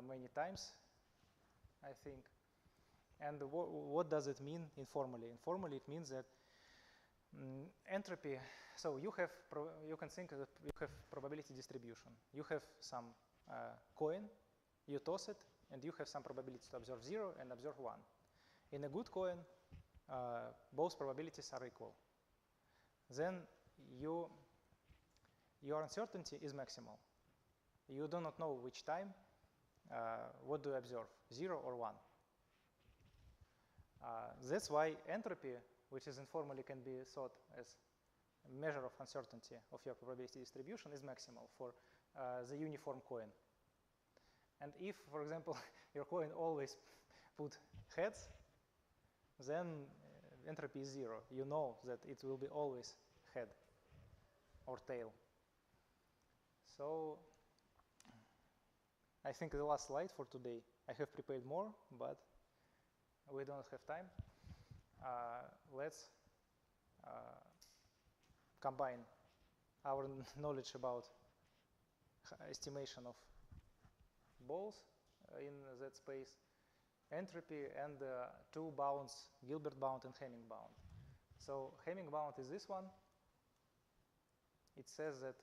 many times, I think. And what does it mean informally? Informally, it means that entropy. So you have you can think that you have probability distribution. You have some coin, you toss it, and you have some probability to observe 0 and observe 1. In a good coin, both probabilities are equal. Then your uncertainty is maximal. You do not know which time, what do you observe, 0 or 1. That's why entropy, which is informally can be thought as a measure of uncertainty of your probability distribution, is maximal for the uniform coin. And if, for example, your coin always put heads, then entropy is 0. You know that it will be always head or tail. So I think the last slide for today. I have prepared more, but we don't have time. Let's combine our knowledge about estimation of balls in that space, entropy, and two bounds, Gilbert bound and Hamming bound. So Hamming bound is this one. It says that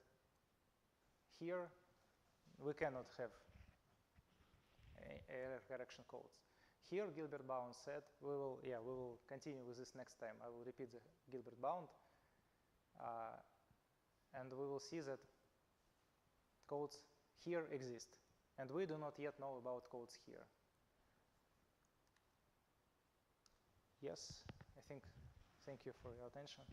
here we cannot have error correction codes. Here Gilbert bound said we will continue with this next time. I will repeat the Gilbert bound, and we will see that codes here exist, and we do not yet know about codes here. Yes, I think. Thank you for your attention.